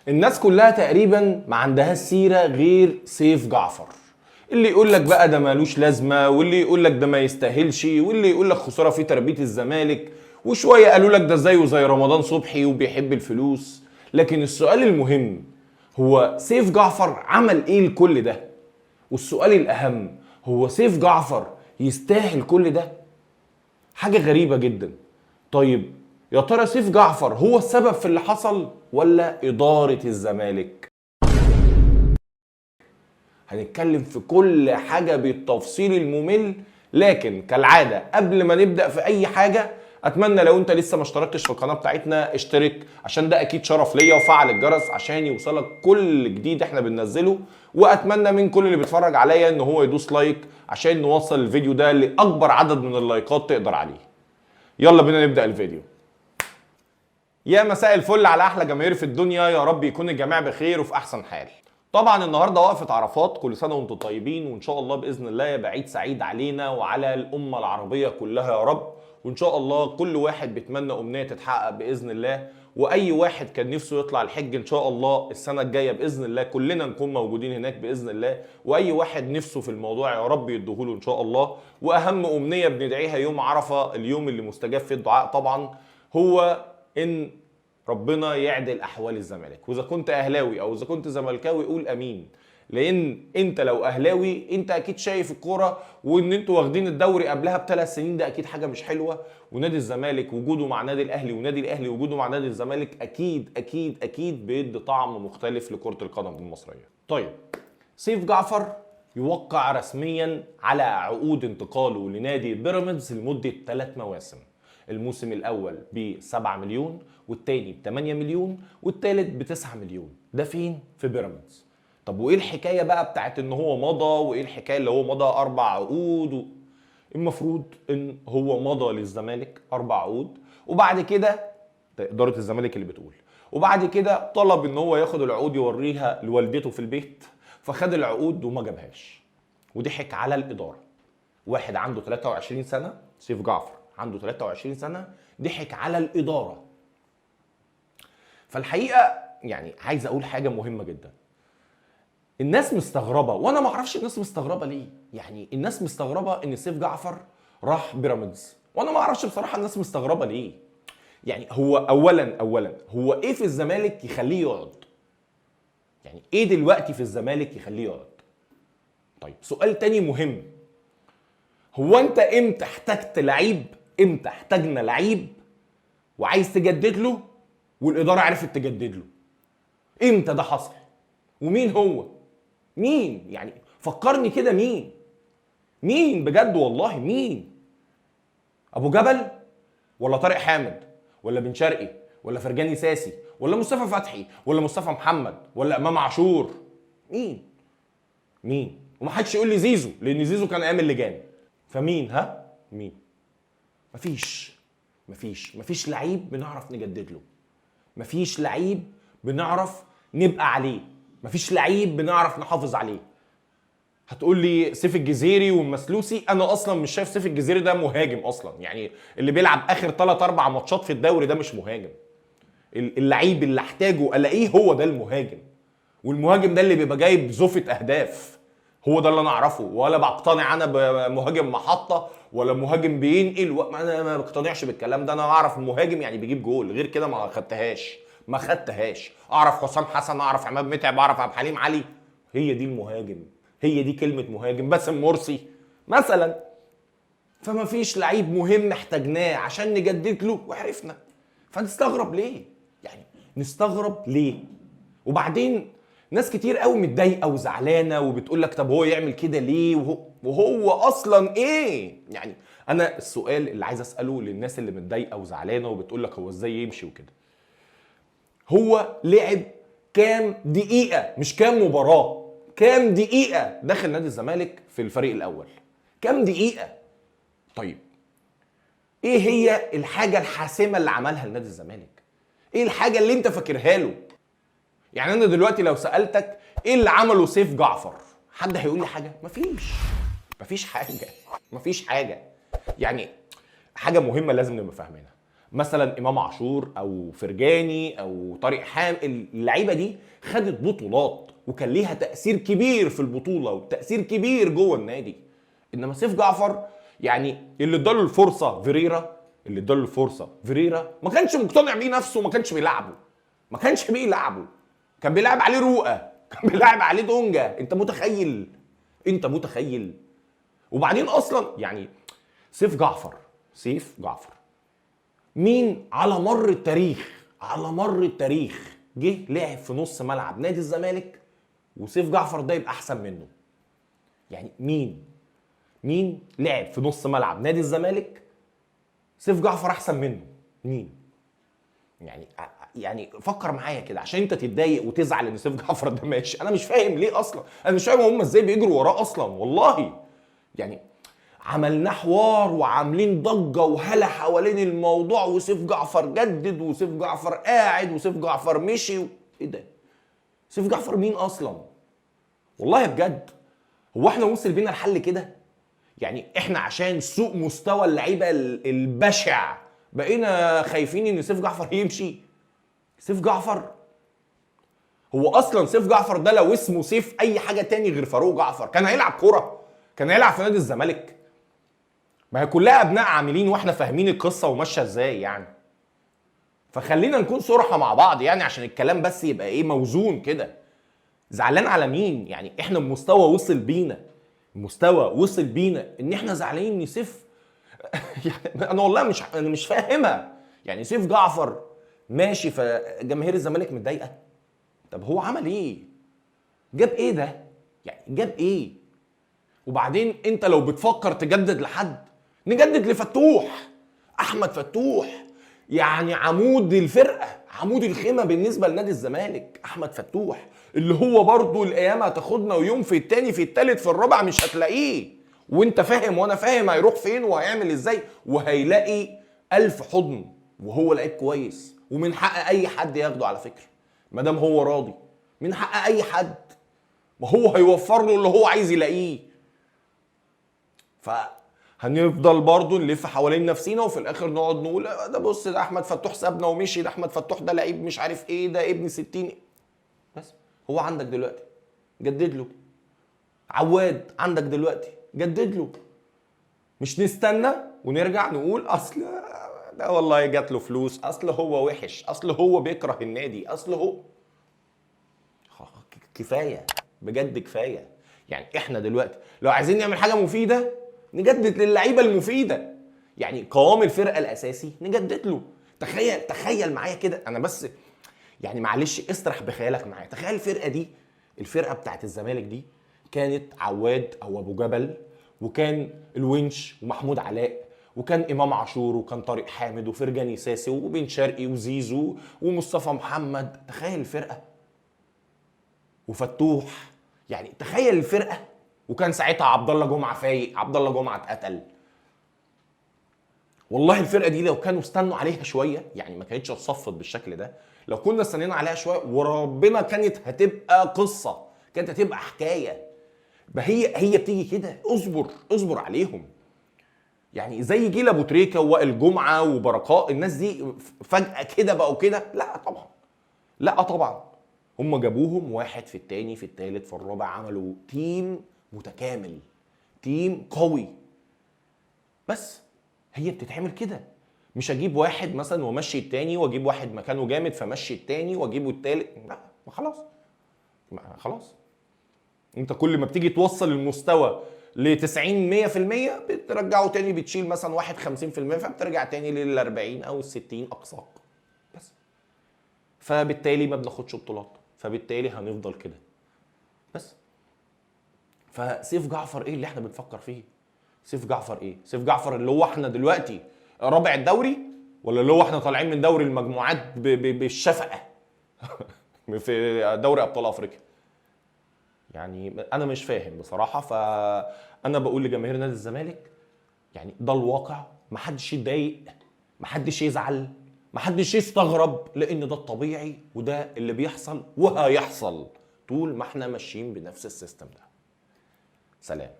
الناس كلها تقريبا ما عندهاش سيره غير سيف جعفر. اللي يقول لك بقى ده مالوش لازمه، واللي يقول لك ده ما يستاهلش، واللي يقول لك خساره في تربيه الزمالك، وشويه قالوا لك ده زيه زي رمضان صبحي وبيحب الفلوس. لكن السؤال المهم هو سيف جعفر عمل ايه لكل ده؟ والسؤال الاهم هو سيف جعفر يستاهل كل ده؟ حاجه غريبه جدا. طيب يا ترى سيف جعفر هو السبب في اللي حصل ولا إدارة الزمالك؟ هنتكلم في كل حاجة بالتفصيل الممل، لكن كالعادة قبل ما نبدأ في أي حاجة أتمنى لو أنت لسه ما اشتركتش في القناة بتاعتنا اشترك، عشان ده أكيد شرف ليا، وفعل الجرس عشان يوصلك كل جديد احنا بننزله. وأتمنى من كل اللي بيتفرج عليا إن هو يدوس لايك عشان نوصل الفيديو ده لأكبر عدد من اللايكات تقدر عليه. يلا بينا نبدأ الفيديو. يا مساء الفل على احلى جماهير في الدنيا، يا رب يكون الجميع بخير وفي احسن حال. طبعا النهارده وقفه عرفات، كل سنه وانتم طيبين، وان شاء الله باذن الله يبقى عيد سعيد علينا وعلى الامه العربيه كلها يا رب. وان شاء الله كل واحد بيتمنى امنيه تتحقق باذن الله، واي واحد كان نفسه يطلع الحج ان شاء الله السنه الجايه باذن الله كلنا نكون موجودين هناك باذن الله، واي واحد نفسه في الموضوع يا رب يديهوله ان شاء الله. واهم امنيه بندعيها يوم عرفه، اليوم اللي مستجاب فيه الدعاء طبعا، هو ان ربنا يعدل احوال الزمالك. واذا كنت اهلاوي او اذا كنت زملكاوي قول امين، لان انت لو اهلاوي انت اكيد شايف الكوره، وان انتوا واخدين الدوري قبلها ب3 سنين ده اكيد حاجه مش حلوه، ونادي الزمالك وجوده مع نادي الاهلي ونادي الاهلي وجوده مع نادي الزمالك اكيد اكيد اكيد بيدي طعم مختلف لكره القدم المصريه. طيب سيف جعفر يوقع رسميا على عقود انتقاله لنادي بيراميدز لمده 3 مواسم. الموسم الاول ب7 مليون، والتاني ب8 مليون، والتالت ب9 مليون. ده فين؟ في بيراميدز. طب وايه الحكايه بقى بتاعت ان هو مضى، وايه الحكايه اللي هو مضى 4 عقود المفروض ان هو مضى للزمالك 4 عقود، وبعد كده ده اداره الزمالك اللي بتقول، وبعد كده طلب ان هو ياخد العقود يوريها لوالدته في البيت، فخد العقود وما جابهاش وضحك على الاداره. واحد عنده 23 سنه، سيف جعفر عنده 23 سنة، ضحك على الإدارة. فالحقيقة يعني عايز أقول حاجة مهمة جدا. الناس مستغربة، وأنا ما أعرفش الناس مستغربة ليه. يعني الناس مستغربة إن سيف جعفر راح بيراميدز، وأنا ما أعرفش بصراحة الناس مستغربة ليه. يعني هو أولا هو إيه في الزمالك يخليه يقعد؟ يعني إيه دلوقتي في الزمالك يخليه يقعد؟ طيب سؤال تاني مهم، هو أنت إمتى احتجت لعيب؟ امتى احتاجنا لعيب وعايز تجدد له والاداره عرفت تجدد له؟ امتى ده حصل؟ ومين هو؟ مين؟ يعني فكرني كده، مين بجد والله؟ مين؟ ابو جبل ولا طارق حامد ولا بن شرقي ولا فرجاني ساسي ولا مصطفى فتحي ولا مصطفى محمد ولا امام عاشور؟ مين؟ ومحدش يقول لي زيزو، لان زيزو كان ايام اللجان. فمين؟ ها مين؟ مفيش لعيب بنعرف نجدد له، مفيش لعيب بنعرف نبقى عليه، مفيش لعيب بنعرف نحافظ عليه. هتقول لي سيف الجزيري والمسلوسي، انا اصلا مش شايف سيف الجزيري ده مهاجم اصلا. يعني اللي بيلعب اخر 3-4 ماتشات في الدوري ده مش مهاجم. اللعيب اللي احتاجه الاقيه هو ده المهاجم، والمهاجم ده اللي بيبقى جايب زفة اهداف. هو ده اللي انا اعرفه، ولا بقتنع انا بمهاجم محطه ولا مهاجم بينقل انا ما بقتنعش بالكلام ده. انا اعرف المهاجم يعني بيجيب جول، غير كده ما خدتهاش. اعرف حسام حسن، اعرف عماد متعب، اعرف عبد الحليم علي. هي دي المهاجم، هي دي كلمه مهاجم. باسم مرسي مثلا. فما فيش لعيب مهم احتاجناه عشان نجدد له وعرفنا. فنستغرب ليه؟ يعني نستغرب ليه؟ وبعدين ناس كتير قوي متضايقه وزعلانه وبتقول لك طب هو يعمل كده ليه وهو اصلا ايه؟ يعني انا السؤال اللي عايز اساله للناس اللي متضايقه وزعلانه وبتقول لك هو ازاي يمشي وكده، هو لعب كام دقيقه؟ مش كام مباراه، كام دقيقه داخل نادي الزمالك في الفريق الاول؟ كام دقيقه؟ طيب ايه هي الحاجه الحاسمه اللي عملها لنادي الزمالك؟ ايه الحاجه اللي انت فاكرها له؟ يعني انا دلوقتي لو سألتك ايه اللي عمله سيف جعفر، حد هيقول لي حاجة؟ مفيش حاجة. يعني حاجة مهمة لازم نبقى فاهمينها، مثلا امام عاشور او فرجاني او طارق حام، اللعيبه دي خدت بطولات وكان ليها تاثير كبير في البطوله وتاثير كبير جوه النادي. انما سيف جعفر يعني اللي اداله الفرصه فيريرا، اللي اداله الفرصه فيريرا ما كانش مقتنع بيه نفسه وما كانش بيلعبه، ما كانش بيلعبه، كان بيلعب عليه رؤى، كان بيلعب عليه دونجا. انت متخيل؟ انت متخيل؟ وبعدين اصلا يعني سيف جعفر مين على مر التاريخ جه لعب في نص ملعب نادي الزمالك وسيف جعفر ده يبقى احسن منه؟ يعني مين لعب في نص ملعب نادي الزمالك سيف جعفر احسن منه؟ مين؟ يعني فكر معايا كده عشان انت تتضايق وتزعل ان سيف جعفر ده ماشي. انا مش فاهم ليه اصلا، انا مش فاهم هم ازاي بيجروا وراه اصلا والله. يعني عملنا حوار وعاملين ضجه وهله حوالين الموضوع، وسيف جعفر جدد وسيف جعفر قاعد وسيف جعفر مشي ايه ده؟ سيف جعفر مين اصلا؟ والله بجد هو احنا وصل بينا الحل كده؟ يعني احنا عشان سوء مستوى اللعيبه البشع بقينا خايفين ان سيف جعفر يمشي؟ سيف جعفر هو اصلا سيف جعفر ده لو اسمه سيف اي حاجه تاني غير فاروق جعفر كان هيلعب كوره؟ كان هيلعب في نادي الزمالك؟ ما هي كلها ابناء عاملين واحنا فاهمين القصه وماشيه ازاي يعني. فخلينا نكون صراحه مع بعض يعني عشان الكلام بس يبقى ايه موزون كده. زعلان على مين؟ يعني احنا المستوى وصل بينا ان احنا زعلانين ان سيف يعني انا والله انا مش فاهمها. يعني سيف جعفر ماشي فجماهير الزمالك متضايقه؟ طب هو عمل ايه؟ جاب ايه ده؟ يعني جاب ايه؟ وبعدين انت لو بتفكر تجدد لحد نجدد لفتوح، احمد فتوح، يعني عمود الفرقه، عمود الخيمه بالنسبه لنادي الزمالك احمد فتوح، اللي هو برضه الايام هتاخدنا ويوم في التاني في التالت في الرابع مش هتلاقيه. وانت فاهم وانا فاهم هيروح فين وهيعمل ازاي، وهيلاقي 1000 حضن. وهو لعيب كويس ومن حق اي حد ياخده على فكره ما دام هو راضي، من حق اي حد، ما هو هيوفر له اللي هو عايز يلاقيه. فهنفضل برضه نلف حوالين نفسينا وفي الاخر نقعد نقول ده بص ده احمد فتوح سابنا ومشي، ده احمد فتوح ده لعيب مش عارف ايه، ده ابن 60. بس هو عندك دلوقتي جدد له. عواد عندك دلوقتي جدد له. مش نستنى ونرجع نقول اصل ده والله جات له فلوس، اصل هو وحش، اصل هو بيكره النادي، اصل هو كفايه بجد كفايه. يعني احنا دلوقتي لو عايزين نعمل حاجه مفيده نجدد للعيبه المفيده. يعني قوام الفرقه الاساسي نجدد له. تخيل معايا كده انا بس، يعني معلش اسرح بخيالك معايا. تخيل الفرقه دي، الفرقه بتاعت الزمالك دي كانت عواد او ابو جبل، وكان الونش ومحمود علاء، وكان امام عاشور، وكان طارق حامد وفرجاني ساسي وبن شرقي وزيزو ومصطفى محمد. تخيل الفرقه وفتوح، يعني تخيل الفرقه. وكان ساعتها عبد الله جمعه فايق، عبد الله جمعه اتقتل. والله الفرقه دي لو كانوا استنوا عليها شويه، يعني ما كانتش اتصفت بالشكل ده، لو كنا استنينا عليها شويه وربنا كانت هتبقى قصه، كانت هتبقى حكايه. هي بتيجي كده، اصبر عليهم. يعني زي جيل ابو تريكه ووائل جمعه وبركات، الناس دي فجاه كده بقوا كده؟ لا طبعا هم جابوهم واحد في التاني في التالت في الرابع، عملوا تيم متكامل، تيم قوي. بس هي بتتعمل كده. مش اجيب واحد مثلا وامشي التاني، واجيب واحد مكانه جامد فمشي التاني واجيبه التالت. لا خلاص انت كل ما بتيجي توصل المستوى ل 90 100% بترجعه تاني، بتشيل مثلا واحد 50% فبترجع تاني لل 40 او ال 60 اقصاك. بس فبالتالي ما بناخدش بطولات، فبالتالي هنفضل كده بس. فسيف جعفر ايه اللي احنا بنفكر فيه؟ سيف جعفر ايه؟ سيف جعفر اللي هو احنا دلوقتي رابع الدوري، ولا اللي هو احنا طالعين من دوري المجموعات بالشفقه في دوري ابطال افريقيا؟ يعني انا مش فاهم بصراحه. فانا بقول لجماهير نادي الزمالك يعني ده الواقع، محدش يتضايق، محدش يزعل، محدش يستغرب، لان ده الطبيعي وده اللي بيحصل وهيحصل طول ما احنا ماشيين بنفس السيستم ده. سلام.